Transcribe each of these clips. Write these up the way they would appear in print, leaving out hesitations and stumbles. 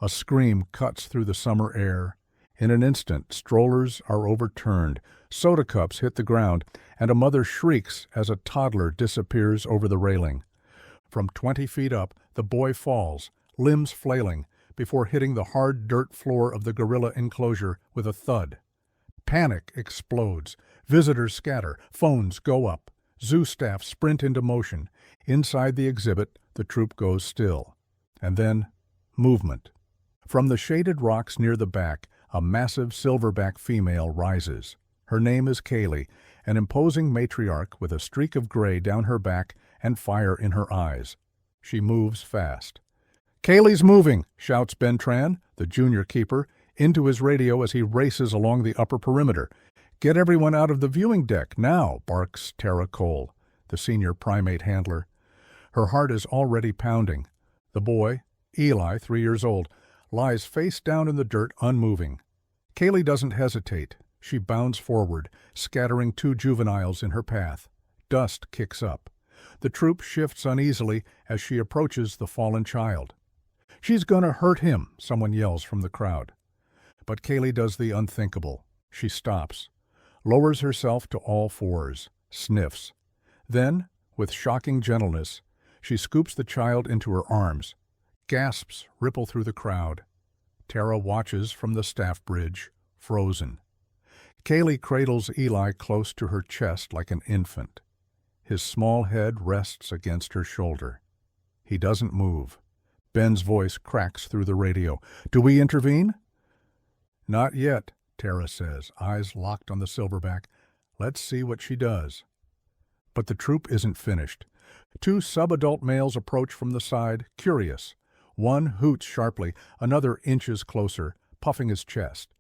A scream cuts through the summer air. In an instant, strollers are overturned, soda cups hit the ground, and a mother shrieks as a toddler disappears over the railing. From 20 feet up, the boy falls, limbs flailing, before hitting the hard dirt floor of the gorilla enclosure with a thud. Panic explodes. Visitors scatter. Phones go up. Zoo staff sprint into motion. Inside the exhibit, the troop goes still. And then, movement. From the shaded rocks near the back, a massive silverback female rises. Her name is Kaye, an imposing matriarch with a streak of gray down her back and fire in her eyes. She moves fast. "Kayle's moving," shouts Ben Tran, the junior keeper, into his radio as he races along the upper perimeter. "Get everyone out of the viewing deck, now," barks Tara Cole, the senior primate handler. Her heart is already pounding. The boy, Eli, 3 years old, lies face down in the dirt, unmoving. Kaye doesn't hesitate. She bounds forward, scattering 2 juveniles in her path. Dust kicks up. The troop shifts uneasily as she approaches the fallen child. "She's gonna hurt him," someone yells from the crowd. But Kaye does the unthinkable. She stops, lowers herself to all fours, sniffs. Then, with shocking gentleness, she scoops the child into her arms. Gasps ripple through the crowd. Tara watches from the staff bridge, frozen. Kaye cradles Eli close to her chest like an infant. His small head rests against her shoulder. He doesn't move. Ben's voice cracks through the radio. "Do we intervene?" "Not yet," Tara says, eyes locked on the silverback. "Let's see what she does." But the troop isn't finished. 2 sub-adult males approach from the side, curious. One hoots sharply, another inches closer, puffing his chest.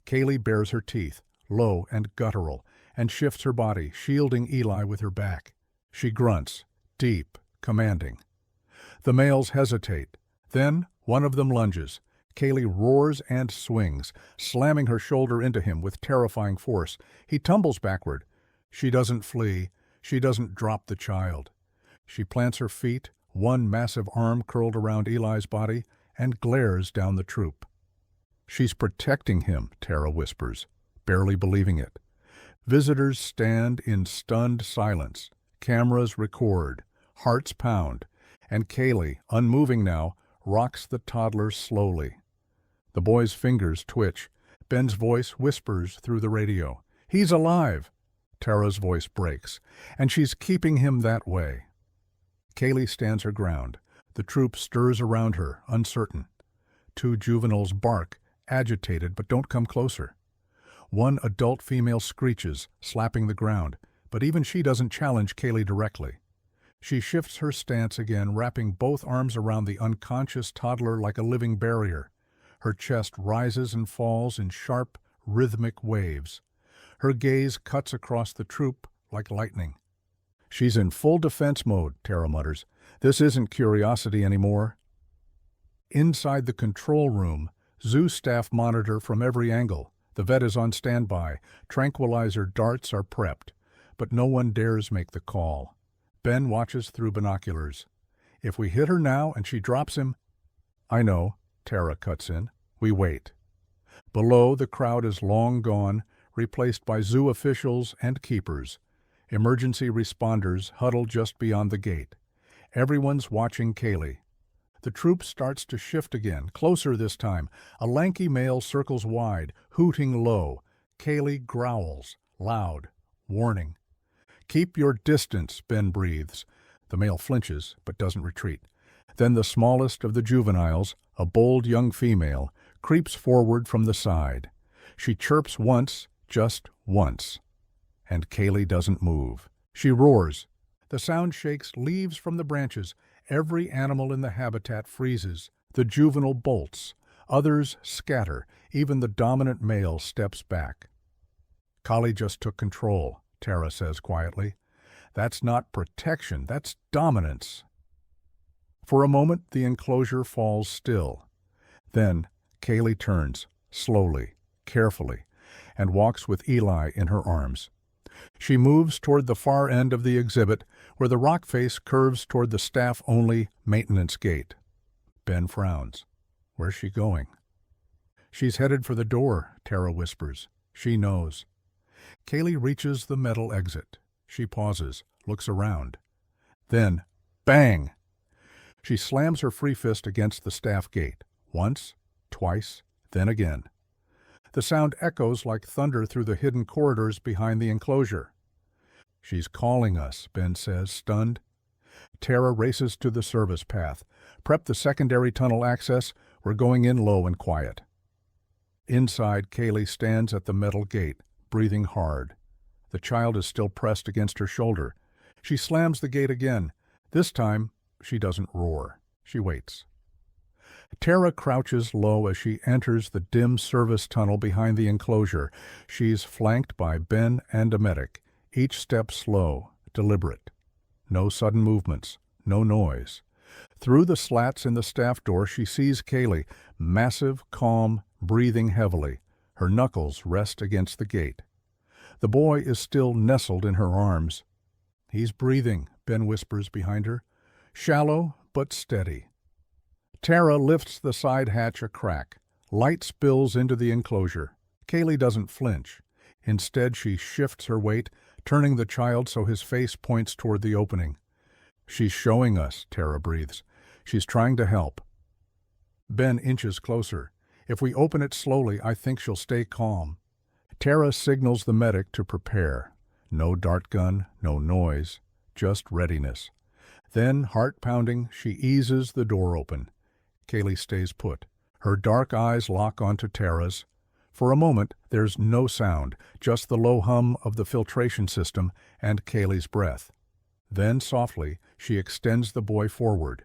Kaye bares her teeth, low and guttural, and shifts her body, shielding Eli with her back. She grunts, deep, commanding. The males hesitate. Then one of them lunges. Kaye roars and swings, slamming her shoulder into him with terrifying force. He tumbles backward. She doesn't flee. She doesn't drop the child. She plants her feet, one massive arm curled around Eli's body, and glares down the troop. "She's protecting him," Tara whispers, barely believing it. Visitors stand in stunned silence. Cameras record. Hearts pound. And Kaye, unmoving now, rocks the toddler slowly. The boy's fingers twitch. Ben's voice whispers through the radio. "He's alive!" Tara's voice breaks. "And she's keeping him that way." Kaye stands her ground. The troop stirs around her, uncertain. 2 juveniles bark, agitated, but don't come closer. One adult female screeches, slapping the ground, but even she doesn't challenge Kaye directly. She shifts her stance again, wrapping both arms around the unconscious toddler like a living barrier. Her chest rises and falls in sharp, rhythmic waves. Her gaze cuts across the troop like lightning. "She's in full defense mode," Tara mutters. "This isn't curiosity anymore." Inside the control room, zoo staff monitor from every angle. The vet is on standby. Tranquilizer darts are prepped. But no one dares make the call. Ben watches through binoculars. "If we hit her now and she drops him—" "I know," Tara cuts in. "We wait." Below, the crowd is long gone, replaced by zoo officials and keepers. Emergency responders huddle just beyond the gate. Everyone's watching Kaye. The troop starts to shift again, closer this time. A lanky male circles wide, hooting low. Kaye growls, loud, warning. "Keep your distance," Ben breathes. The male flinches, but doesn't retreat. Then the smallest of the juveniles, a bold young female, creeps forward from the side. She chirps once, just once. And Kaye doesn't move. She roars. The sound shakes leaves from the branches. Every animal in the habitat freezes. The juvenile bolts. Others scatter. Even the dominant male steps back. "Kaye just took control," Tara says quietly. "That's not protection, that's dominance." For a moment, the enclosure falls still. Then Kaye turns, slowly, carefully, and walks with Eli in her arms. She moves toward the far end of the exhibit, where the rock face curves toward the staff-only maintenance gate. Ben frowns. Where's she going? She's headed for the door, Tara whispers. She knows. Kaye reaches the metal exit. She pauses, looks around. Then, bang! She slams her free fist against the staff gate. Once, twice, then again. The sound echoes like thunder through the hidden corridors behind the enclosure. She's calling us, Ben says, stunned. Tara races to the service path. Prep the secondary tunnel access. We're going in low and quiet. Inside, Kaye stands at the metal gate, breathing hard. The child is still pressed against her shoulder. She slams the gate again. This time, she doesn't roar. She waits. Tara crouches low as she enters the dim service tunnel behind the enclosure. She's flanked by Ben and a medic, each step slow, deliberate. No sudden movements, no noise. Through the slats in the staff door, she sees Kaye, massive, calm, breathing heavily. Her knuckles rest against the gate. The boy is still nestled in her arms. He's breathing, Ben whispers behind her. Shallow, but steady. Tara lifts the side hatch a crack. Light spills into the enclosure. Kaye doesn't flinch. Instead, she shifts her weight, turning the child so his face points toward the opening. She's showing us, Tara breathes. She's trying to help. Ben inches closer. If we open it slowly, I think she'll stay calm. Tara signals the medic to prepare. No dart gun, no noise, just readiness. Then, heart pounding, she eases the door open. Kaye stays put. Her dark eyes lock onto Tara's. For a moment, there's no sound, just the low hum of the filtration system and Kayle's breath. Then, softly, she extends the boy forward.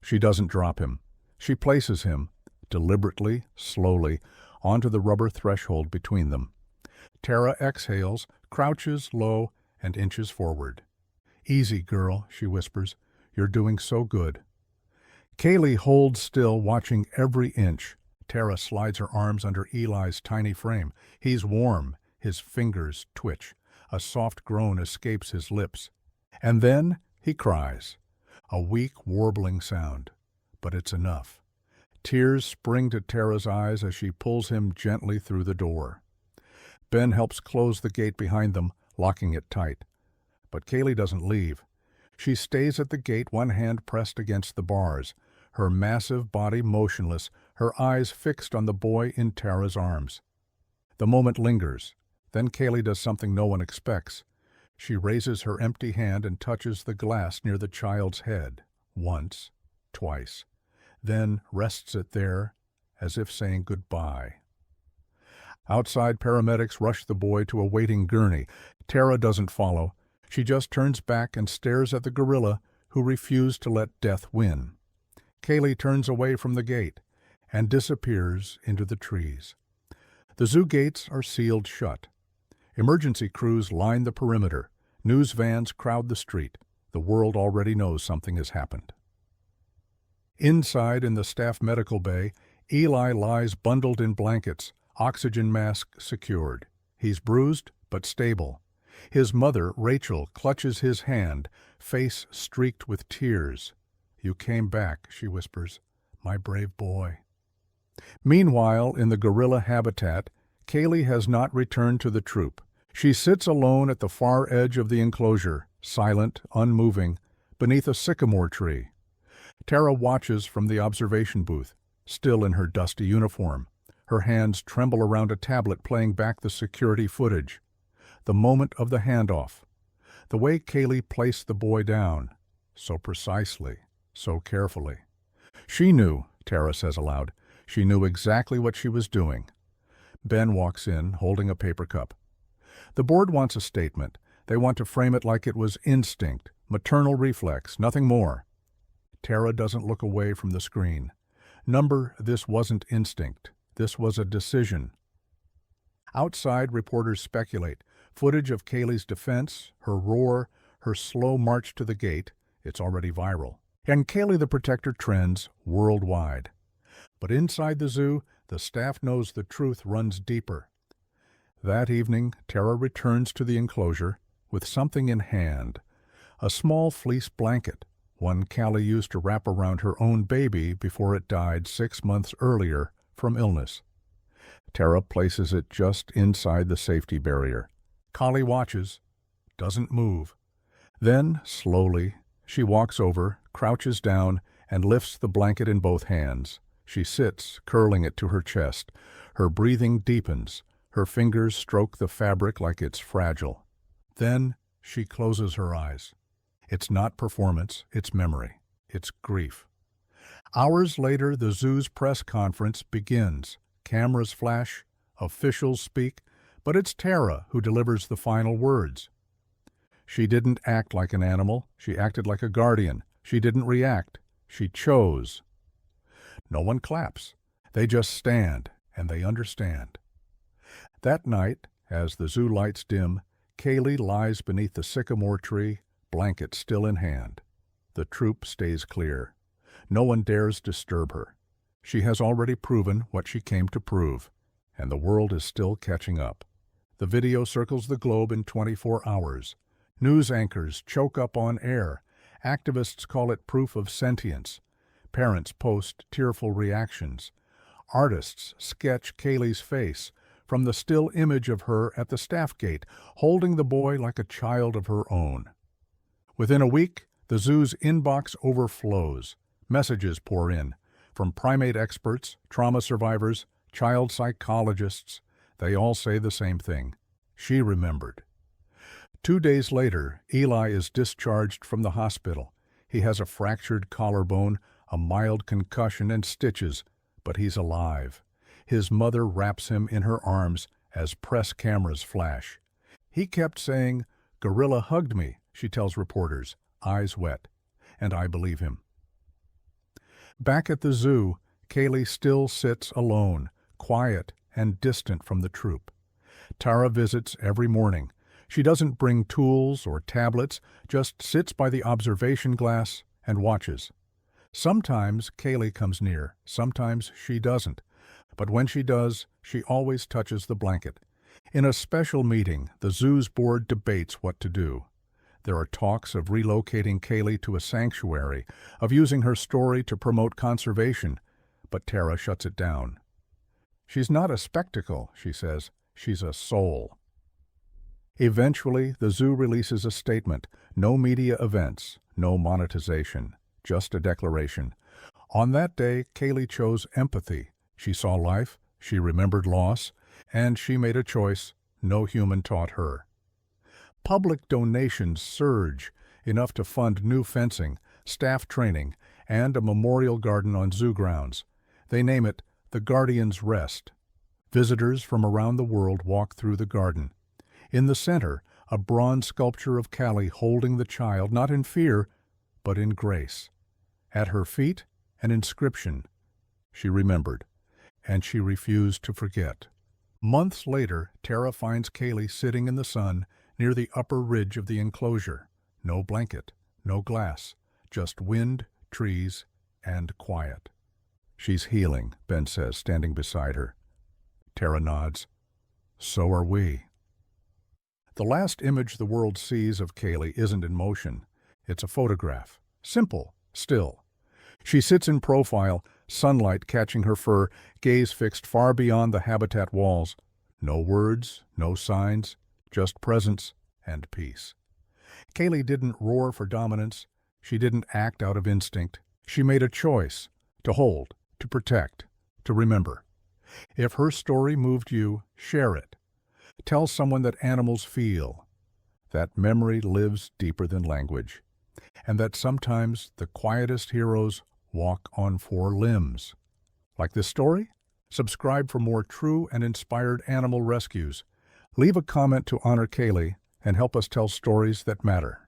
She doesn't drop him. She places him, deliberately, slowly, onto the rubber threshold between them. Tara exhales, crouches low, and inches forward. Easy, girl, she whispers. You're doing so good. Kaye holds still, watching every inch. Tara slides her arms under Eli's tiny frame. He's warm. His fingers twitch. A soft groan escapes his lips. And then he cries. A weak, warbling sound. But it's enough. Tears spring to Tara's eyes as she pulls him gently through the door. Ben helps close the gate behind them, locking it tight. But Kaye doesn't leave. She stays at the gate, one hand pressed against the bars, her massive body motionless, her eyes fixed on the boy in Tara's arms. The moment lingers. Then Kaye does something no one expects. She raises her empty hand and touches the glass near the child's head. Once, twice. Then rests it there, as if saying goodbye. Outside, paramedics rush the boy to a waiting gurney. Tara doesn't follow. She just turns back and stares at the gorilla who refused to let death win. Kaye turns away from the gate and disappears into the trees. The zoo gates are sealed shut. Emergency crews line the perimeter. News vans crowd the street. The world already knows something has happened. Inside in the staff medical bay, Eli lies bundled in blankets, oxygen mask secured. He's bruised but stable. His mother, Rachel, clutches his hand, face streaked with tears. "You came back," she whispers. "My brave boy." Meanwhile, in the gorilla habitat, Kaye has not returned to the troop. She sits alone at the far edge of the enclosure, silent, unmoving, beneath a sycamore tree. Tara watches from the observation booth, still in her dusty uniform. Her hands tremble around a tablet playing back the security footage. The moment of the handoff. The way Kaye placed the boy down. So precisely, so carefully. She knew, Tara says aloud. She knew exactly what she was doing. Ben walks in, holding a paper cup. The board wants a statement. They want to frame it like it was instinct, maternal reflex, nothing more. Tara doesn't look away from the screen. This wasn't instinct. This was a decision. Outside, reporters speculate. Footage of Kayle's defense, her roar, her slow march to the gate. It's already viral. And Kaye the Protector trends worldwide. But inside the zoo, the staff knows the truth runs deeper. That evening, Tara returns to the enclosure with something in hand. A small fleece blanket. one Kaye used to wrap around her own baby before it died 6 months earlier from illness. Tara places it just inside the safety barrier. Kaye watches, doesn't move. Then, slowly, she walks over, crouches down, and lifts the blanket in both hands. She sits, curling it to her chest. Her breathing deepens. Her fingers stroke the fabric like it's fragile. Then she closes her eyes. It's not performance, it's memory. It's grief. Hours later, the zoo's press conference begins. Cameras flash, officials speak, but it's Tara who delivers the final words. She didn't act like an animal, she acted like a guardian. She didn't react, she chose. No one claps. They just stand, and they understand. That night, as the zoo lights dim, Kaye lies beneath the sycamore tree, blanket still in hand. The troop stays clear. No one dares disturb her. She has already proven what she came to prove, and the world is still catching up. The video circles the globe in 24 hours. News anchors choke up on air. Activists call it proof of sentience. Parents post tearful reactions. Artists sketch Kayle's face from the still image of her at the staff gate, holding the boy like a child of her own. Within a week, the zoo's inbox overflows. Messages pour in, from primate experts, trauma survivors, child psychologists. They all say the same thing. She remembered. 2 days later, Eli is discharged from the hospital. He has a fractured collarbone, a mild concussion, and stitches, but he's alive. His mother wraps him in her arms as press cameras flash. He kept saying, "Gorilla hugged me," she tells reporters, eyes wet, and I believe him. Back at the zoo, Kaye still sits alone, quiet and distant from the troop. Tara visits every morning. She doesn't bring tools or tablets, just sits by the observation glass and watches. Sometimes Kaye comes near, sometimes she doesn't. But when she does, she always touches the blanket. In a special meeting, the zoo's board debates what to do. There are talks of relocating Kaye to a sanctuary, of using her story to promote conservation, but Tara shuts it down. She's not a spectacle, she says. She's a soul. Eventually, the zoo releases a statement. No media events, no monetization, just a declaration. On that day, Kaye chose empathy. She saw life, she remembered loss, and she made a choice no human taught her. Public donations surge, enough to fund new fencing, staff training, and a memorial garden on zoo grounds. They name it the Guardian's Rest. Visitors from around the world walk through the garden. In the center, a bronze sculpture of Kaye holding the child, not in fear, but in grace. At her feet, an inscription. She remembered, and she refused to forget. Months later, Tara finds Kaye sitting in the sun near the upper ridge of the enclosure. No blanket, no glass, just wind, trees, and quiet. She's healing, Ben says, standing beside her. Tara nods. So are we. The last image the world sees of Kaye isn't in motion. It's a photograph. Simple, still. She sits in profile, sunlight catching her fur, gaze fixed far beyond the habitat walls. No words, no signs, just presence and peace. Kaye didn't roar for dominance. She didn't act out of instinct. She made a choice to hold, to protect, to remember. If her story moved you, share it. Tell someone that animals feel, that memory lives deeper than language, and that sometimes the quietest heroes walk on 4 limbs. Like this story? Subscribe for more true and inspired animal rescues. Leave a comment to honor Kaye and help us tell stories that matter.